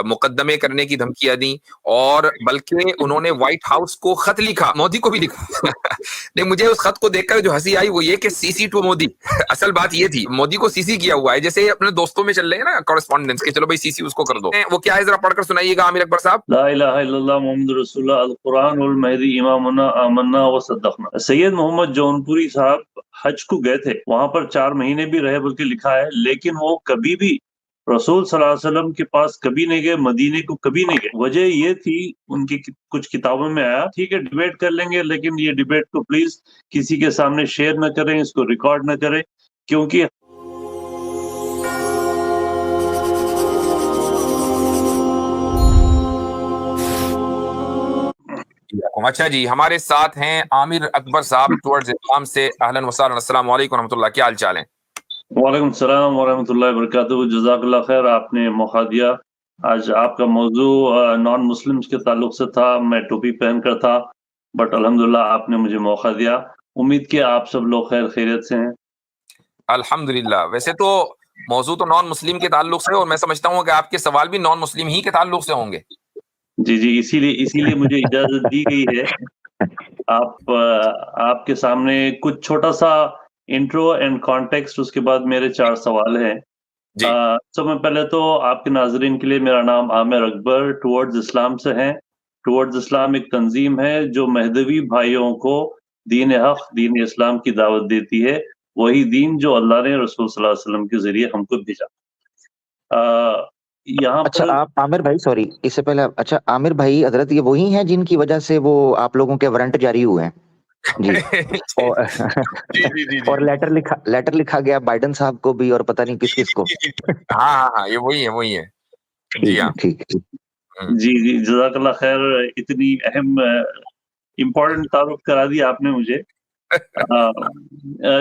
مقدمے کرنے کی دھمکیاں دیں، اور بلکہ انہوں نے وائٹ ہاؤس کو خط لکھا، مودی کو بھی لکھا نہیں، مجھے اس خط کو دیکھ کر جو ہنسی آئی وہ یہ کہ سی سی ٹو مودی اصل بات یہ تھی، مودی کو سی سی کیا ہوا ہے، جیسے اپنے دوستوں میں چل رہے ہیں نا کورسپونڈنس کے، چلو بھائی سی سی اس کو کر دو، وہ کیا ہے ذرا پڑھ کر سنائیے گا عامر اکبر صاحب۔ لا الہ الا اللہ محمد رسول اللہ القرآن المہدی امامنا آمنا و صدقنا۔ سید محمد جونپوری صاحب حج کو گئے تھے، وہاں پر 4 مہینے بھی رہے بلکہ لکھا ہے، لیکن وہ کبھی بھی رسول صلی اللہ علیہ وسلم کے پاس کبھی نہیں گئے، مدینے کو کبھی نہیں گئے۔ وجہ یہ تھی، ان کی کچھ کتابوں میں آیا، ٹھیک ہے ڈیبیٹ کر لیں گے لیکن یہ ڈیبیٹ کو پلیز کسی کے سامنے شیئر نہ کریں، اس کو ریکارڈ نہ کریں، کیونکہ اچھا جی، ہمارے ساتھ ہیں عامر اکبر صاحب ٹورڈز اسلام سے، اہلاً وسہلاً، السلام علیکم ورحمۃ اللہ، کیا حال چال ہیں؟ وعلیکم السلام ورحمۃ اللہ وبرکاتہ، جزاک اللہ خیر، آپ نے موقع دیا۔ آج آپ کا موضوع نان مسلمز کے تعلق سے تھا، میں ٹوپی پہن کر تھا، بٹ الحمدللہ آپ نے مجھے موقع دیا، امید کہ آپ سب لوگ خیر خیریت سے ہیں۔ الحمدللہ، ویسے تو موضوع تو نان مسلم کے تعلق سے، اور میں سمجھتا ہوں کہ آپ کے سوال بھی نان مسلم ہی کے تعلق سے ہوں گے۔ جی جی، اسی لیے مجھے اجازت دی گئی ہے۔ آپ کے سامنے کچھ چھوٹا سا انٹرو اینڈ کانٹیکسٹ، اس کے بعد میرے 4 سوال ہیں۔ جی سب میں پہلے تو آپ کے ناظرین کے لیے، میرا نام عامر اکبر ٹورڈز اسلام سے ہے۔ ٹورڈز اسلام ایک تنظیم ہے جو مہدوی بھائیوں کو دین حق، دین اسلام کی دعوت دیتی ہے، وہی دین جو اللہ نے رسول صلی اللہ علیہ وسلم کے ذریعے ہم کو بھیجا۔ یہاں اچھا پر آپ عامر بھائی، سوری اس سے پہلے، اچھا عامر بھائی حضرت یہ وہی ہیں جن کی وجہ سے وہ آپ لوگوں کے وارنٹ جاری ہوئے ہیں؟ جی اور اور لیٹر لکھا گیا بائیڈن صاحب کو بھی، اور پتہ نہیں کس کس کو۔ ہاں ہاں، یہ وہی ہے جی ہاں۔ ٹھیک ہے جی جی، جزاک اللہ خیر، اتنی اہم امپورٹنٹ تعارف کرا دیا آپ نے مجھے۔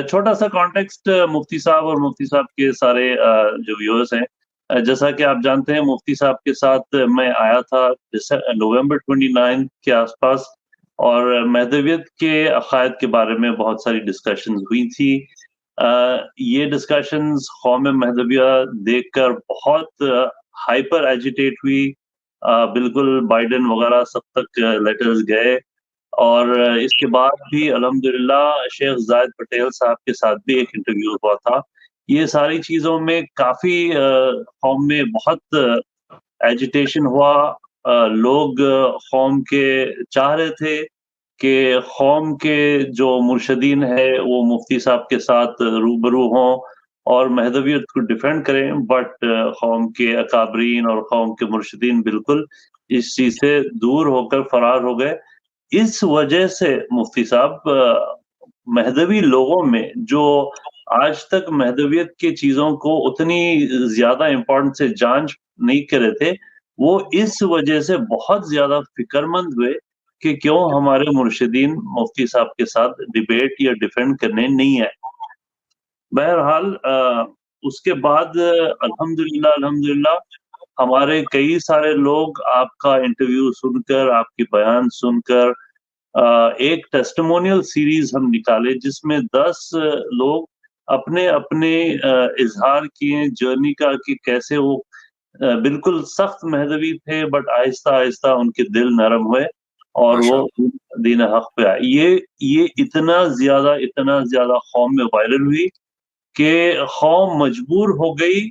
چھوٹا سا کانٹیکسٹ مفتی صاحب اور مفتی صاحب کے سارے جو ویورز ہیں، جیسا کہ آپ جانتے ہیں مفتی صاحب کے ساتھ میں آیا تھا نومبر 29 کے آس پاس، اور مہدویت کے عقائد کے بارے میں بہت ساری ڈسکشنز ہوئی تھی۔ یہ ڈسکشنز قوم مہدویہ دیکھ کر بہت ہائپر ایجیٹیٹ ہوئی، بالکل بائیڈن وغیرہ سب تک لیٹرز گئے، اور اس کے بعد بھی الحمدللہ شیخ زائد پٹیل صاحب کے ساتھ بھی ایک انٹرویو ہوا تھا۔ یہ ساری چیزوں میں کافی قوم میں بہت ایجیٹیشن ہوا، لوگ قوم کے چاہ رہے تھے کہ قوم کے جو مرشدین ہے وہ مفتی صاحب کے ساتھ روبرو ہوں اور مہدویت کو ڈیفینڈ کریں، بٹ قوم کے اکابرین اور قوم کے مرشدین بالکل اس چیز سے دور ہو کر فرار ہو گئے۔ اس وجہ سے مفتی صاحب مہدوی لوگوں میں جو آج تک مہدویت کی چیزوں کو اتنی زیادہ امپورٹنس سے جانچ نہیں کرے تھے، وہ اس وجہ سے بہت زیادہ فکر مند ہوئے کہ کیوں ہمارے مرشدین مفتی صاحب کے ساتھ ڈیبیٹ یا ڈیفینڈ کرنے نہیں آئے۔ بہرحال اس کے بعد الحمدللہ ہمارے کئی سارے لوگ آپ کا انٹرویو سن کر، آپ کی بیان سن کر، ایک ٹیسٹیمونیل سیریز ہم نکالے جس میں 10 لوگ اپنے اظہار کیے جرنی کا، کہ کیسے وہ بالکل سخت مہدوی تھے، بٹ آہستہ آہستہ ان کے دل نرم ہوئے اور وہ دین حق پہ آئے۔ یہ اتنا زیادہ قوم میں وائرل ہوئی کہ قوم مجبور ہو گئی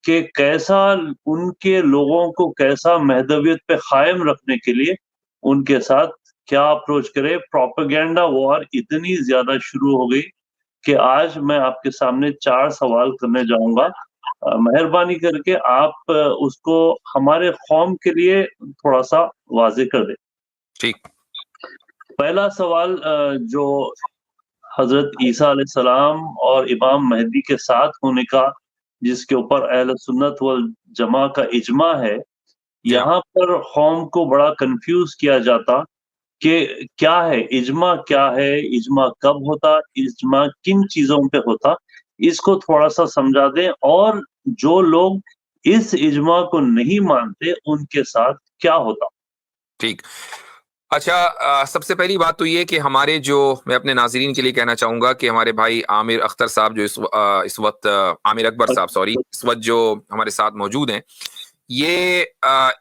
کہ کیسا ان کے لوگوں کو کیسا مہدویت پہ قائم رکھنے کے لیے ان کے ساتھ کیا اپروچ کرے۔ پروپیگنڈا وار اتنی زیادہ شروع ہو گئی کہ آج میں آپ کے سامنے 4 سوال کرنے جاؤں گا، مہربانی کر کے آپ اس کو ہمارے قوم کے لیے تھوڑا سا واضح کر دیں۔ ٹھیک۔ پہلا سوال جو حضرت عیسیٰ علیہ السلام اور امام مہدی کے ساتھ ہونے کا، جس کے اوپر اہل سنت والجماع کا اجماع ہے، یہاں پر قوم کو بڑا کنفیوز کیا جاتا کہ کیا ہے اجماع، کیا ہے اجماع، کب ہوتا اجماع، کن چیزوں پہ ہوتا، اس کو تھوڑا سا سمجھا دیں، اور جو لوگ اس اجماع کو نہیں مانتے ان کے ساتھ کیا ہوتا۔ ٹھیک۔ اچھا، سب سے پہلی بات تو یہ کہ ہمارے جو، میں اپنے ناظرین کے لیے کہنا چاہوں گا کہ ہمارے بھائی عامر اختر صاحب جو اس وقت عامر اکبر صاحب سوری اس وقت جو ہمارے ساتھ موجود ہیں، یہ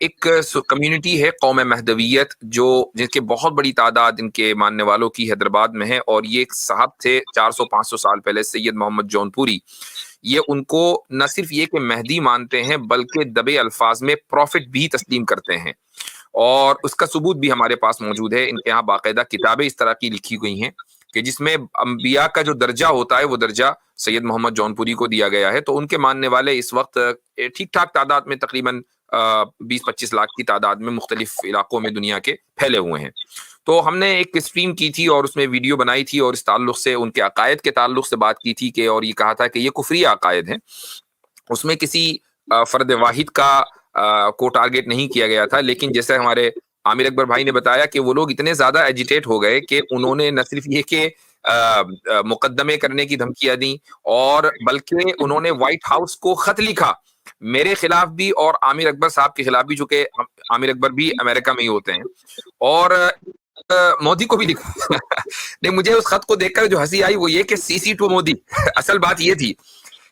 ایک کمیونٹی ہے قوم مہدویت جو جن کے بہت بڑی تعداد ان کے ماننے والوں کی حیدرآباد میں ہے، اور یہ ایک صاحب تھے 400-500 سال پہلے، سید محمد جون پوری. یہ ان کو نہ صرف یہ کہ مہدی مانتے ہیں بلکہ دبے الفاظ میں پروفٹ بھی تسلیم کرتے ہیں، اور اس کا ثبوت بھی ہمارے پاس موجود ہے. ان کے یہاں باقاعدہ کتابیں اس طرح کی لکھی گئی ہیں کہ جس میں انبیاء کا جو درجہ ہوتا ہے وہ درجہ سید محمد جون پوری کو دیا گیا ہے. تو ان کے ماننے والے اس وقت ٹھیک ٹھاک تعداد میں تقریباً 20-25 لاکھ کی تعداد میں مختلف علاقوں میں دنیا کے پھیلے ہوئے ہیں. تو ہم نے ایک اسٹریم کی تھی اور اس میں ویڈیو بنائی تھی، اور اس تعلق سے ان کے عقائد کے تعلق سے بات کی تھی کہ، اور یہ کہا تھا کہ یہ کفری عقائد ہیں. اس میں کسی فرد واحد کا کو ٹارگٹ نہیں کیا گیا تھا، لیکن جیسے ہمارے عامر اکبر بھائی نے بتایا کہ وہ لوگ اتنے زیادہ ایجیٹیٹ ہو گئے کہ انہوں نے نہ صرف یہ کہ مقدمے کرنے کی دھمکیاں دیں، اور بلکہ انہوں نے وائٹ ہاؤس کو خط لکھا میرے خلاف بھی اور عامر اکبر صاحب کے خلاف بھی، چونکہ عامر اکبر بھی امریکہ میں ہی ہوتے ہیں، اور مودی کو بھی لکھا. نہیں، مجھے اس خط کو دیکھ کر جو ہنسی آئی وہ یہ کہ سی سی ٹو مودی. اصل بات یہ تھی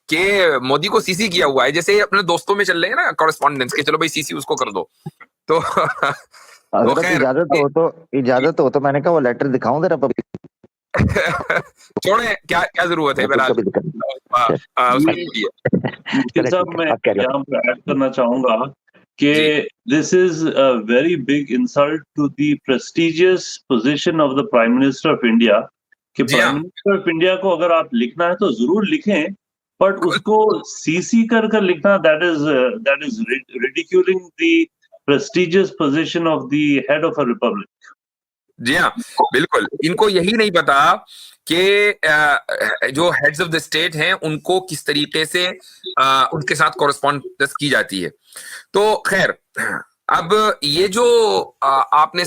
کہ مودی کو سی سی کیا ہوا ہے، جیسے اپنے دوستوں میں چل رہے ہیں نا کورسپونڈنس کے، چلو بھائی سی سی اس کو کر دو. تو اجازت ہو تو میں نے کہا وہ لیٹر دکھاؤں ذرا. چھوڑیں، کیا ضرورت ہے. صاحب میں یہاں پہ ایڈ کرنا چاہوں گا کہ this is a very big insult to the prestigious position of the prime minister of India, کہ پرائم منسٹر آف انڈیا کو اگر آپ لکھنا ہے تو ضرور لکھیں، بٹ اس کو سی سی کر لکھنا that is ridiculing the prestigious position of the head of a republic. جی ہاں، بالکل. ان کو یہی نہیں پتا کہ جو ہیڈز آف دا اسٹیٹ ہیں ان کو کس طریقے سے ان کے ساتھ کورسپونڈنس کی جاتی ہے. تو خیر، اب یہ جو آپ نے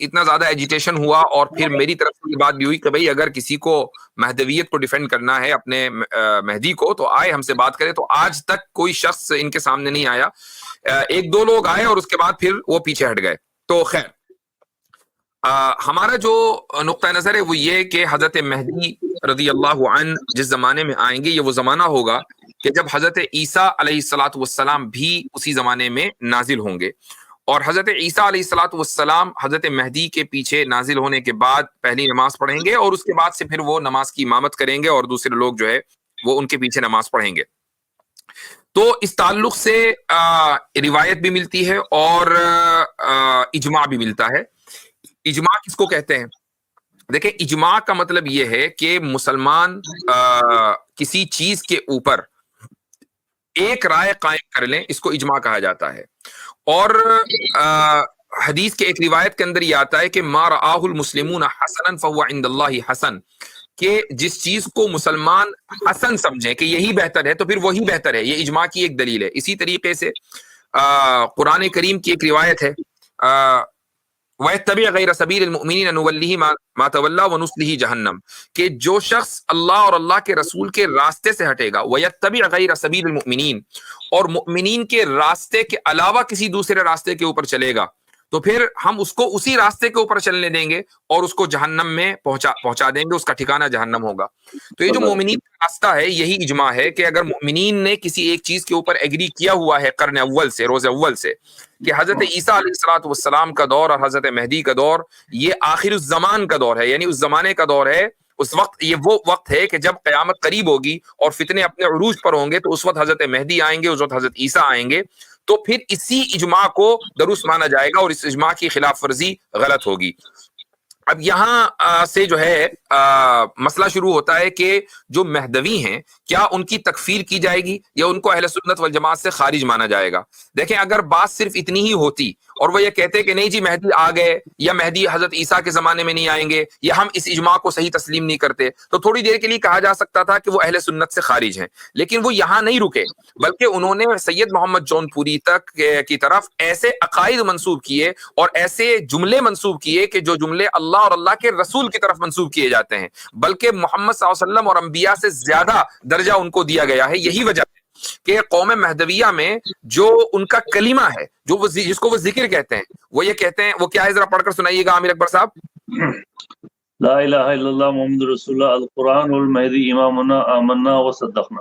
اتنا زیادہ ایجیٹیشن ہوا، اور پھر میری طرف سے یہ بات بھی ہوئی کہ بھائی اگر کسی کو مہدویت کو ڈیفینڈ کرنا ہے اپنے مہدی کو تو آئے ہم سے بات کرے. تو آج تک کوئی شخص ان کے سامنے نہیں آیا. 1-2 لوگ آئے اور اس کے بعد پھر وہ پیچھے ہٹ گئے. تو خیر، ہمارا جو نقطہ نظر ہے وہ یہ کہ حضرت مہدی رضی اللہ عنہ جس زمانے میں آئیں گے، یہ وہ زمانہ ہوگا کہ جب حضرت عیسیٰ علیہ الصلاۃ والسلام بھی اسی زمانے میں نازل ہوں گے. اور حضرت عیسیٰ علیہ الصلاۃ والسلام حضرت مہدی کے پیچھے نازل ہونے کے بعد پہلی نماز پڑھیں گے، اور اس کے بعد سے پھر وہ نماز کی امامت کریں گے، اور دوسرے لوگ جو ہے وہ ان کے پیچھے نماز پڑھیں گے. تو اس تعلق سے روایت بھی ملتی ہے اور اجماع بھی ملتا ہے. اجماع کس کو کہتے ہیں؟ دیکھیں، اجماع کا مطلب یہ ہے کہ مسلمان کسی چیز کے اوپر ایک رائے قائم کر لیں، اس کو اجماع کہا جاتا ہے. اور حدیث کے ایک روایت کے اندر یہ آتا ہے کہ ما رآہ المسلمون حسنا فهو عند اللہ حسن، کہ جس چیز کو مسلمان حسن سمجھیں کہ یہی بہتر ہے تو پھر وہی بہتر ہے. یہ اجماع کی ایک دلیل ہے. اسی طریقے سے قرآن کریم کی ایک روایت ہے وَيَتَّبِعْ غَيْرَ سَبِيلِ الْمُؤْمِنِينَ نُوَلِّهِ مَا تَوَلَّى وَنُصْلِهِ جَهَنَّمَ، کہ جو شخص اللہ اور اللہ کے رسول کے راستے سے ہٹے گا، وَيَتَّبِعْ غَيْرَ سَبِيلِ الْمُؤْمِنِينَ، اور مؤمنین کے راستے کے علاوہ کسی دوسرے راستے کے اوپر چلے گا، تو پھر ہم اس کو اسی راستے کے اوپر چلنے دیں گے اور اس کو جہنم میں پہنچا دیں گے، اس کا ٹھکانہ جہنم ہوگا. تو یہ جو مومنین کا راستہ ہے یہی اجماع ہے کہ اگر مومنین نے کسی ایک چیز کے اوپر ایگری کیا ہوا ہے قرن اول سے، روز اول سے، کہ حضرت عیسیٰ علیہ الصلوۃ والسلام کا دور اور حضرت مہدی کا دور یہ آخر الزمان کا دور ہے، یعنی اس زمانے کا دور ہے. اس وقت یہ وہ وقت ہے کہ جب قیامت قریب ہوگی اور فتنے اپنے عروج پر ہوں گے، تو اس وقت حضرت مہدی آئیں گے، اس وقت حضرت عیسیٰ آئیں گے. تو پھر اسی اجماع کو درست مانا جائے گا اور اس اجماع کی خلاف ورزی غلط ہوگی. اب یہاں سے جو ہے مسئلہ شروع ہوتا ہے کہ جو مہدوی ہیں کیا ان کی تکفیر کی جائے گی یا ان کو اہل سنت والجماعت سے خارج مانا جائے گا؟ دیکھیں، اگر بات صرف اتنی ہی ہوتی اور وہ یہ کہتے کہ نہیں جی مہدی آ گئے، یا مہدی حضرت عیسیٰ کے زمانے میں نہیں آئیں گے، یا ہم اس اجماع کو صحیح تسلیم نہیں کرتے، تو تھوڑی دیر کے لیے کہا جا سکتا تھا کہ وہ اہل سنت سے خارج ہیں. لیکن وہ یہاں نہیں رکے، بلکہ انہوں نے سید محمد جون پوری تک کی طرف ایسے عقائد منسوب کیے اور ایسے جملے منسوب کیے کہ جو جملے اللہ اور اللہ کے رسول کی طرف منسوب کیے جاتے ہیں، بلکہ محمد صلی اللہ علیہ وسلم اور انبیاء سے زیادہ درجہ ان کو دیا گیا ہے. یہی وجہ ہے کہ قوم مہدویہ میں جو ان کا کلمہ ہے، جو وہ جس کو وہ ذکر کہتے ہیں، وہ یہ کہتے ہیں، وہ کیا ہے ذرا پڑھ کر سنائیے گا عامر اکبر صاحب. لا الہ الا اللہ محمد رسول اللہ القرآن والمہدی امامنا آمنا وصدقنا.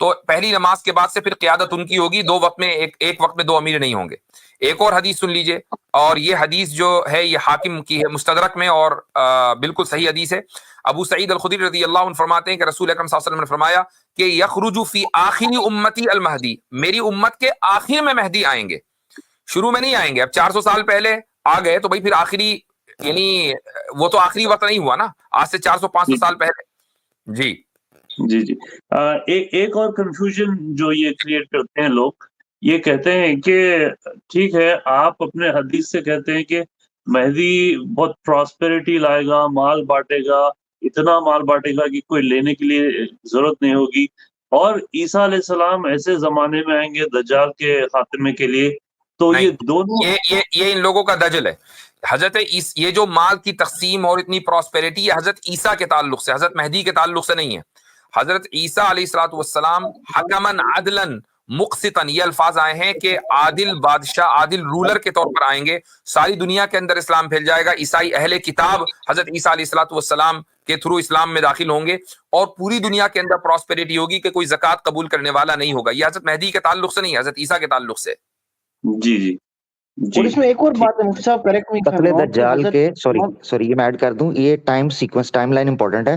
تو پہلی نماز کے بعد سے پھر قیادت ان کی ہوگی, 2 وقت میں ایک وقت میں 2 امیر نہیں ہوں گے. ایک اور حدیث سن لیجئے, اور یہ حدیث جو ہے یہ حاکم کی ہے مستدرک میں, اور بالکل صحیح حدیث ہے. ابو سعید الخدری رضی اللہ عنہ فرماتے ہیں کہ رسول اکرم صلی اللہ علیہ وسلم نے فرمایا کہ یخرج فی آخر امتی المہدی, میری امت کے آخر میں مہدی آئیں گے, شروع میں نہیں آئیں گے. اب 400 سال پہلے آ گئے تو بھائی پھر آخری, یعنی وہ تو آخری وقت نہیں ہوا نا, آج سے 400-500 سال پہلے. جی جی جی ایک اور کنفیوژن جو یہ کریٹ کرتے ہیں لوگ, یہ کہتے ہیں کہ ٹھیک ہے آپ اپنے حدیث سے کہتے ہیں کہ مہدی بہت پراسپیرٹی لائے گا, مال بانٹے گا, اتنا مال بانٹے گا کہ کوئی لینے کے لیے ضرورت نہیں ہوگی, اور عیسیٰ علیہ السلام ایسے زمانے میں آئیں گے دجال کے خاتمے کے لیے. تو یہ دونوں یہ ان لوگوں کا دجل ہے. حضرت یہ جو مال کی تقسیم اور اتنی پراسپیرٹی, یہ حضرت عیسیٰ کے تعلق سے, حضرت مہدی کے تعلق سے نہیں ہے. حضرت عیسیٰ علیہ الصلوۃ والسلام حکمن عدلن مقسطن, یہ الفاظ آئے ہیں کہ عادل بادشاہ, عادل رولر کے طور پر آئیں گے. ساری دنیا کے اندر اسلام پھیل جائے گا. عیسائی اہل کتاب حضرت عیسیٰ علیہ الصلوۃ والسلام کے تھرو اسلام میں داخل ہوں گے, اور پوری دنیا کے اندر پراسپیرٹی ہوگی کہ کوئی زکوٰۃ قبول کرنے والا نہیں ہوگا. یہ حضرت مہدی کے تعلق سے نہیں ہے, حضرت عیسیٰ کے تعلق سے. جی جی اور اس میں ایک اور بات ہے مفتی صاحب, کریکٹ می قتل دجال کے سوری یہ میں ایڈ کر دوں, یہ time sequence time line important ہے.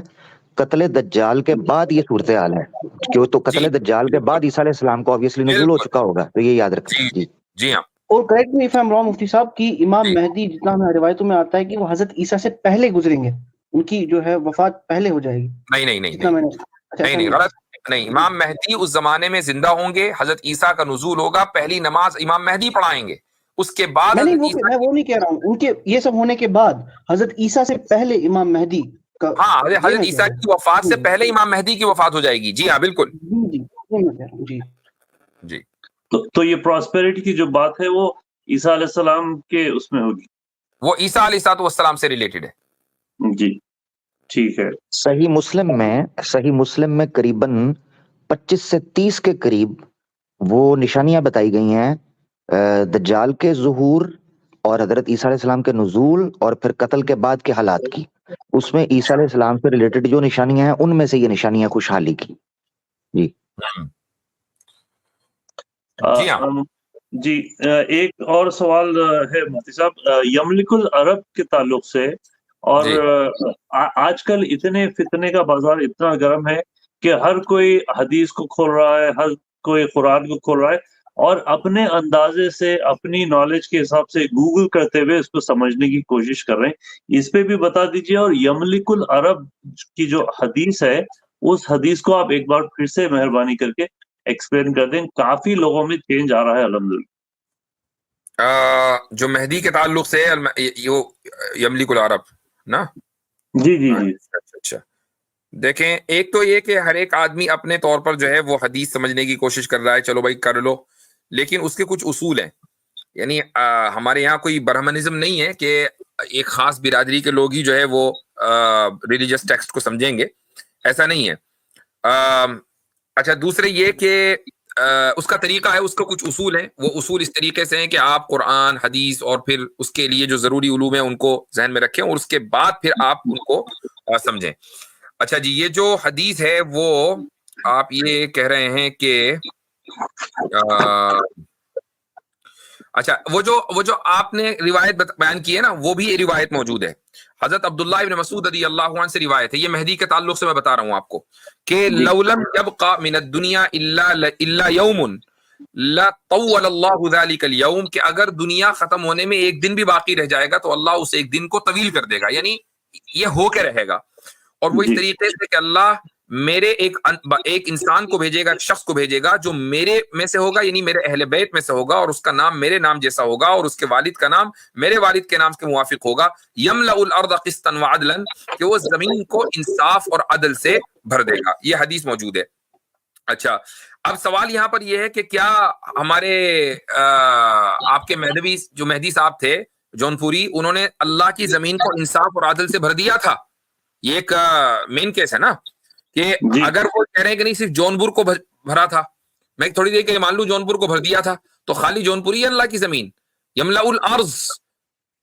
قتل دجال کے بعد یہ صورتحال ہے, کیوں تو قتل دجال کے بعد عیسیٰ علیہ السلام کو obviously نزول ہو چکا ہوگا, تو یہ یاد رکھیں. جی ہاں. اور correct me if I am wrong مفتی صاحب, کی امام مہدی جتنا ہمیں روایتوں میں آتا ہے کہ وہ حضرت عیسیٰ سے پہلے گزریں گے, ان کی جو ہے وفات پہلے ہو جائے گی. نہیں غلط نہیں, امام مہدی اس زمانے میں زندہ ہوں گے, حضرت عیسیٰ کا نزول ہوگا, پہلی نماز امام مہدی پڑھائیں گے, اس کے بعد میں وہ نہیں کہہ رہا ہوں, ان کے یہ سب ہونے کے بعد حضرت عیسیٰ سے پہلے امام مہدی کا, ہاں حضرت عیسیٰ کی وفات سے پہلے امام مہدی کی وفات ہو جائے گی. جی ہاں بالکل. جی جی تو یہ پراسپیرٹی کی جو بات ہے وہ عیسیٰ علیہ السلام کے اس میں ہوگی, وہ عیسیٰ علیہ السلام سے ریلیٹڈ ہے. جی ٹھیک ہے. صحیح مسلم میں قریباً 25 سے 30 کے قریب وہ نشانیاں بتائی گئی ہیں دجال کے ظہور اور حضرت عیسیٰ علیہ السلام کے نزول اور پھر قتل کے بعد کے حالات کی. اس میں عیسیٰ علیہ السلام سے ریلیٹڈ جو نشانیاں ہیں ان میں سے یہ نشانیاں خوشحالی کی. جی جی ایک اور سوال ہے مفتی صاحب, یملک العرب کے تعلق سے, اور آج کل اتنے فتنے کا بازار اتنا گرم ہے کہ ہر کوئی حدیث کو کھول رہا ہے, ہر کوئی قرآن کو کھول رہا ہے, اور اپنے اندازے سے اپنی نالج کے حساب سے گوگل کرتے ہوئے اس کو سمجھنے کی کوشش کر رہے ہیں. اس پہ بھی بتا دیجیے, اور یملک العرب کی جو حدیث ہے اس حدیث کو آپ ایک بار پھر سے مہربانی کر کے ایکسپلین کر دیں, کافی لوگوں میں چینج آ رہا ہے الحمدللہ. جو مہدی کے تعلق سے یملک العرب نا, جی جی جی اچھا دیکھیں, ایک تو یہ کہ ہر ایک آدمی اپنے طور پر جو ہے وہ حدیث سمجھنے کی کوشش کر رہا ہے, چلو بھائی کر لو, لیکن اس کے کچھ اصول ہیں. یعنی ہمارے یہاں کوئی برہمنزم نہیں ہے کہ ایک خاص برادری کے لوگ ہی جو ہے وہ ریلیجس ٹیکسٹ کو سمجھیں گے, ایسا نہیں ہے. اچھا دوسرے یہ کہ اس کا طریقہ ہے, اس کا کچھ اصول ہیں. وہ اصول اس طریقے سے ہیں کہ آپ قرآن حدیث اور پھر اس کے لیے جو ضروری علوم ہیں ان کو ذہن میں رکھیں, اور اس کے بعد پھر آپ ان کو سمجھیں. اچھا جی, یہ جو حدیث ہے وہ آپ یہ کہہ رہے ہیں کہ اچھا وہ جو آپ نے روایت بیان کی ہے نا, وہ بھی روایت موجود ہے. حضرت عبداللہ ابن مسعود رضی اللہ عنہ سے روایت ہے, یہ مہدی کے تعلق سے میں بتا رہا ہوں آپ کو, کہ لولم یبقى من الدنیا الا یوم لطول اللہ ذلک اليوم, کہ اگر دنیا ختم ہونے میں ایک دن بھی باقی رہ جائے گا تو اللہ اس ایک دن کو طویل کر دے گا, یعنی یہ ہو کے رہے گا. اور وہ اس طریقے سے کہ اللہ میرے ایک انسان کو بھیجے گا, ایک شخص کو بھیجے گا جو میرے میں سے ہوگا, یعنی میرے اہل بیت میں سے ہوگا, اور اس کا نام میرے نام جیسا ہوگا, اور اس کے والد کا نام میرے والد کے نام کے موافق ہوگا. یملأ الارض قسطا وعدلا, کہ وہ زمین کو انصاف اور عدل سے بھر دے گا. یہ حدیث موجود ہے. اچھا اب سوال یہاں پر یہ ہے کہ کیا ہمارے آپ کے مہدی صاحب تھے جون پوری, انہوں نے اللہ کی زمین کو انصاف اور عدل سے بھر دیا تھا؟ یہ ایک مین کیس ہے نا, کہ اگر وہ کہہ رہے ہیں کہ نہیں صرف جونپور کو بھرا تھا, میں تھوڑی دیر کے لیے مان لوں جونپور کو بھر دیا تھا, تو خالی جونپور ہی اللہ کی زمین, یملأ الارض,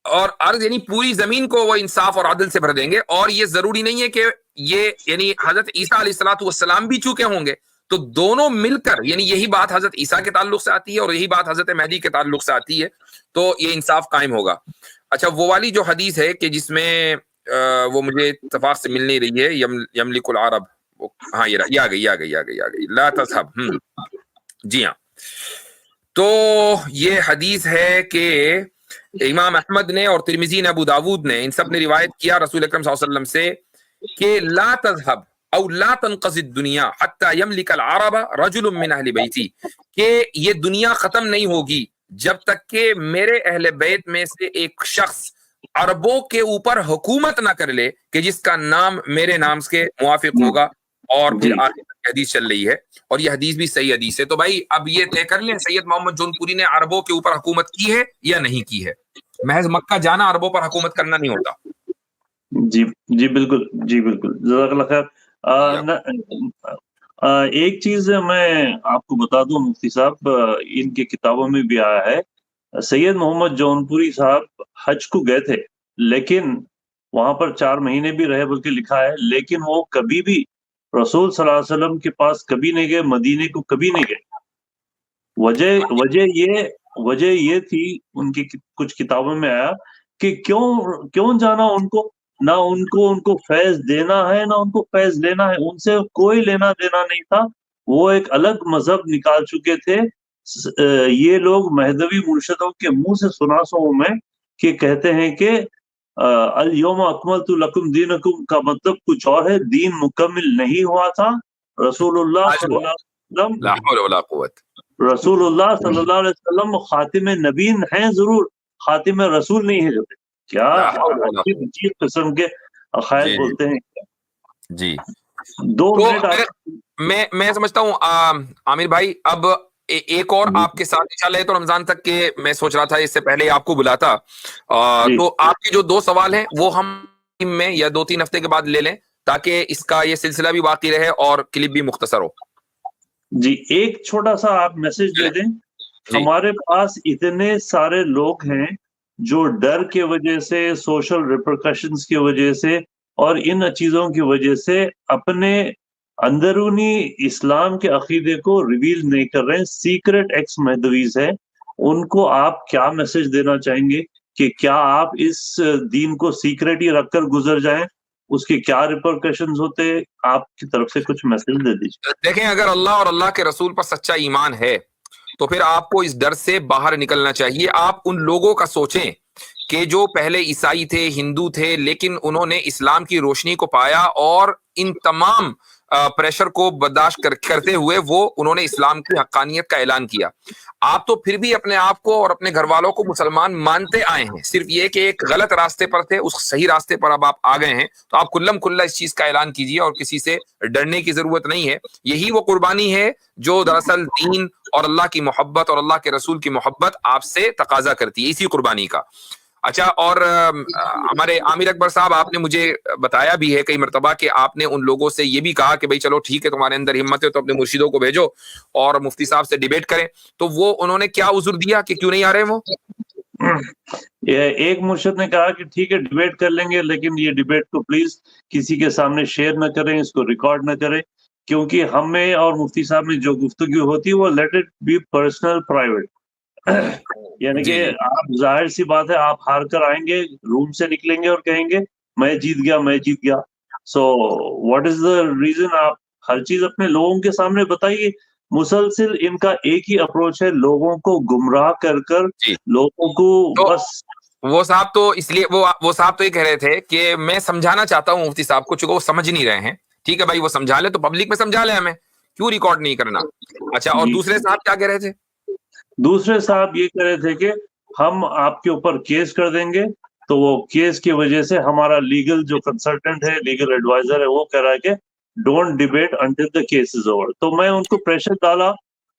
اور ارض یعنی پوری زمین کو وہ انصاف اور عدل سے بھر دیں گے. اور یہ ضروری نہیں ہے کہ یہ یعنی حضرت عیسیٰ علیہ السلام بھی چونکہ ہوں گے تو دونوں مل کر یعنی یہی بات حضرت عیسیٰ کے تعلق سے آتی ہے اور یہی بات حضرت مہدی کے تعلق سے آتی ہے, تو یہ انصاف قائم ہوگا. اچھا وہ والی جو حدیث ہے کہ جس میں وہ مجھے اتفاق سے مل نہیں رہی ہے, یملک العرب, ہاں یہ آ گئی لا تذهب, جی ہاں, تو یہ حدیث ہے کہ امام احمد نے اور ترمذی نے, ابو داود نے, ان سب نے روایت کیا رسول اکرم صلی اللہ علیہ وسلم سے کہ لا تذهب او لا تنقضي الدنيا حتى يملك العرب رجل من اہل بیتی, کہ یہ دنیا ختم نہیں ہوگی جب تک کہ میرے اہل بیت میں سے ایک شخص عربوں کے اوپر حکومت نہ کر لے کہ جس کا نام میرے نام کے موافق ہوگا. اور پھر آخر تک حدیث چل رہی ہے, اور یہ حدیث بھی صحیح حدیث ہے. تو بھائی اب یہ طے کر لیں سید محمد جون پوری نے عربوں کے اوپر حکومت کی ہے یا نہیں کی ہے. محض مکہ جانا عربوں پر حکومت کرنا نہیں ہوتا. جی بالکل, جزاک اللہ خیر. ایک چیز میں آپ کو بتا دوں مفتی صاحب, ان کی کتابوں میں بھی آیا ہے, سید محمد جون پوری صاحب حج کو گئے تھے لیکن وہاں پر 4 مہینے بھی رہے بلکہ لکھا ہے, لیکن وہ کبھی بھی رسول صلی اللہ علیہ وسلم کے پاس کبھی نہیں گئے, مدینے کو کبھی نہیں گئے. وجہ یہ تھی, ان کی کچھ کتابوں میں آیا کہ کیوں جانا ان کو, نہ ان کو فیض دینا ہے نہ ان کو فیض لینا ہے, ان سے کوئی لینا دینا نہیں تھا. وہ ایک الگ مذہب نکال چکے تھے. یہ لوگ مہدوی مرشدوں کے منہ سے سنا سو میں کہ کہتے ہیں کہ الیوم اکملت لکم دینکم کا مطلب کچھ اور ہے, دین مکمل نہیں ہوا تھا. رسول اللہ صلی اللہ علیہ وسلم, لا حول ولا قوت, رسول اللہ صلی اللہ علیہ وسلم خاتم نبین ہیں ضرور, خاتم رسول نہیں ہے. کیا عجیب قسم کے عقائد بولتے ہیں. جی 2 منٹ میں سمجھتا ہوں عامر بھائی, اب ایک اور آپ کے ساتھ انشاءاللہ تو رمضان تک کے میں سوچ رہا تھا اس سے پہلے آپ کو بلاتا, تو آپ کے جو 2 سوال ہیں وہ ہم میں یا 2-3 ہفتے کے بعد لے لیں تاکہ اس کا یہ سلسلہ بھی باقی رہے اور کلپ بھی مختصر ہو. جی ایک چھوٹا سا آپ میسج دے دیں. ہمارے پاس اتنے سارے لوگ ہیں جو ڈر کے وجہ سے, سوشل ریپرکشنز کی وجہ سے اور ان چیزوں کی وجہ سے اپنے اندرونی اسلام کے عقیدے کو ریویل نہیں کر رہے ہیں, سیکرٹ ایکس مہدویز ہیں. ان کو آپ کیا میسج دینا چاہیں گے کہ کیا آپ اس دین کو سیکرٹ ہی رکھ کر گزر جائیں, اس کے کیا ریپرکشنز ہوتے, آپ کی طرف سے کچھ میسج دے دیجیے. دیکھیں اگر اللہ اور اللہ کے رسول پر سچا ایمان ہے تو پھر آپ کو اس ڈر سے باہر نکلنا چاہیے. آپ ان لوگوں کا سوچیں کہ جو پہلے عیسائی تھے, ہندو تھے, لیکن انہوں نے اسلام کی روشنی کو پایا اور ان تمام پریشر کو برداشت کرتے ہوئے وہ انہوں نے اسلام کی حقانیت کا اعلان کیا. آپ تو پھر بھی اپنے آپ کو اور اپنے گھر والوں کو مسلمان مانتے آئے ہیں, صرف یہ کہ ایک غلط راستے پر تھے, اس صحیح راستے پر اب آپ آ گئے ہیں, تو آپ کلم کھلا اس چیز کا اعلان کیجیے اور کسی سے ڈرنے کی ضرورت نہیں ہے. یہی وہ قربانی ہے جو دراصل دین اور اللہ کی محبت اور اللہ کے رسول کی محبت آپ سے تقاضا کرتی ہے, اسی قربانی کا. اچھا, اور ہمارے عامر اکبر صاحب آپ نے مجھے بتایا بھی ہے کئی مرتبہ کہ آپ نے ان لوگوں سے یہ بھی کہا کہ بھئی چلو ٹھیک ہے, تمہارے اندر ہمت ہے تو اپنے مرشدوں کو بھیجو اور مفتی صاحب سے ڈیبیٹ کریں. تو وہ انہوں نے کیا عذر دیا کہ کیوں نہیں آ رہے وہ؟ ایک مرشد نے کہا کہ ٹھیک ہے ڈیبیٹ کر لیں گے, لیکن یہ ڈیبیٹ کو پلیز کسی کے سامنے شیئر نہ کریں, اس کو ریکارڈ نہ کریں, کیونکہ ہم میں اور مفتی صاحب میں جو گفتگو ہوتی ہے وہ let it be personal private. یعنی کہ آپ ظاہر سی بات ہے آپ ہار کر آئیں گے, روم سے نکلیں گے اور کہیں گے میں جیت گیا. So what is the reason, آپ ہر چیز اپنے لوگوں کے سامنے بتائیے. مسلسل ان کا ایک ہی اپروچ ہے, لوگوں کو گمراہ کر لوگوں کو بس. وہ صاحب تو اس لیے وہ صاحب تو یہ کہہ رہے تھے کہ میں سمجھانا چاہتا ہوں مفتی صاحب کو, چونکہ وہ سمجھ نہیں رہے ہیں. ٹھیک ہے بھائی, وہ سمجھا لے تو پبلک میں سمجھا لے, ہمیں کیوں ریکارڈ نہیں کرنا. اچھا, اور دوسرے صاحب کیا کہہ رہے تھے؟ دوسرے صاحب یہ کہہ رہے تھے کہ ہم آپ کے اوپر کیس کر دیں گے, تو وہ کیس کی وجہ سے ہمارا لیگل جو کنسلٹنٹ ہے, لیگل ایڈوائزر ہے, وہ کہہ رہا ہے کہ don't debate until the case is over. تو میں ان کو پریشر ڈالا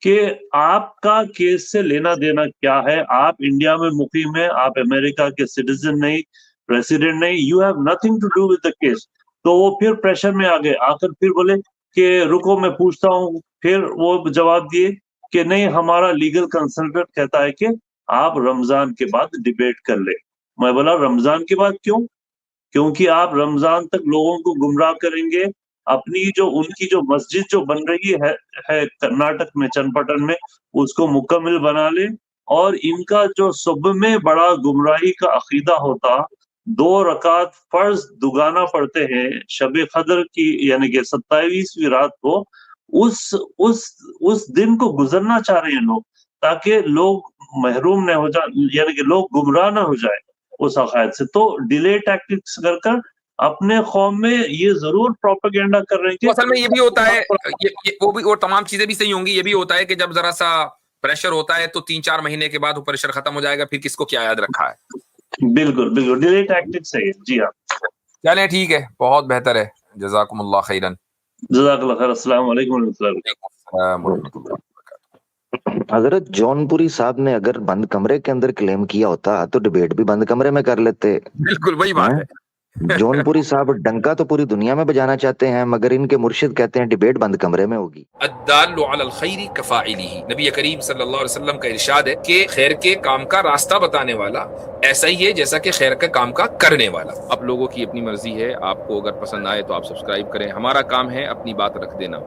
کہ آپ کا کیس سے لینا دینا کیا ہے, آپ انڈیا میں مقیم ہیں, آپ امریکہ کے سٹیزن نہیں, پریسیڈنٹ نہیں, you have nothing to do with the case. تو وہ پھر پریشر میں آ گئے, آ کر پھر بولے کہ رکو میں پوچھتا ہوں. پھر وہ جواب دیے کہ نہیں, ہمارا لیگل کنسلٹنٹ کہتا ہے کہ آپ رمضان کے بعد ڈیبیٹ کر لیں. میں بولا رمضان کے بعد کیوں؟ کیونکہ آپ رمضان تک لوگوں کو گمراہ کریں گے, اپنی جو ان کی جو مسجد جو بن رہی ہے کرناٹک میں چنپٹن میں اس کو مکمل بنا لے، اور ان کا جو صبح میں بڑا گمراہی کا عقیدہ ہوتا 2 رکعت فرض دگانا پڑھتے ہیں شب قدر کی یعنی کہ 27ویں رات کو، اس دن کو گزرنا چاہ رہے ہیں لوگ تاکہ لوگ محروم نہ ہو جائے، یعنی کہ لوگ گمراہ نہ ہو جائے اس عقائد سے. تو ڈیلے ٹیکٹکس کر اپنے قوم میں یہ ضرور پروپیگنڈا کر رہے ہیں کہ اصل میں یہ بھی ہوتا ہے، وہ بھی اور تمام چیزیں بھی صحیح ہوں گی. یہ بھی ہوتا ہے کہ جب ذرا سا پریشر ہوتا ہے تو 3-4 مہینے کے بعد وہ پریشر ختم ہو جائے گا، پھر کس کو کیا یاد رکھا ہے. بالکل بالکل ڈیلے ٹیکٹکس ہے. جی ہاں چلیں ٹھیک ہے، بہت بہتر ہے. جزاکم اللہ خیرن. جزاک اللہ خیر. السلام علیکم ورحمۃ اللہ. حضرت جون پوری صاحب نے اگر بند کمرے کے اندر کلیم کیا ہوتا تو ڈیبیٹ بھی بند کمرے میں کر لیتے. بالکل وہی بات ہے. جون پوری صاحب ڈنکا تو پوری دنیا میں بجانا چاہتے ہیں مگر ان کے مرشد کہتے ہیں ڈیبیٹ بند کمرے میں ہوگی. الدال علی الخیر کفاعلہ، نبی کریم صلی اللہ علیہ وسلم کا ارشاد ہے کہ خیر کے کام کا راستہ بتانے والا ایسا ہی ہے جیسا کہ خیر کے کام کا کرنے والا. اب لوگوں کی اپنی مرضی ہے، آپ کو اگر پسند آئے تو آپ سبسکرائب کریں. ہمارا کام ہے اپنی بات رکھ دینا.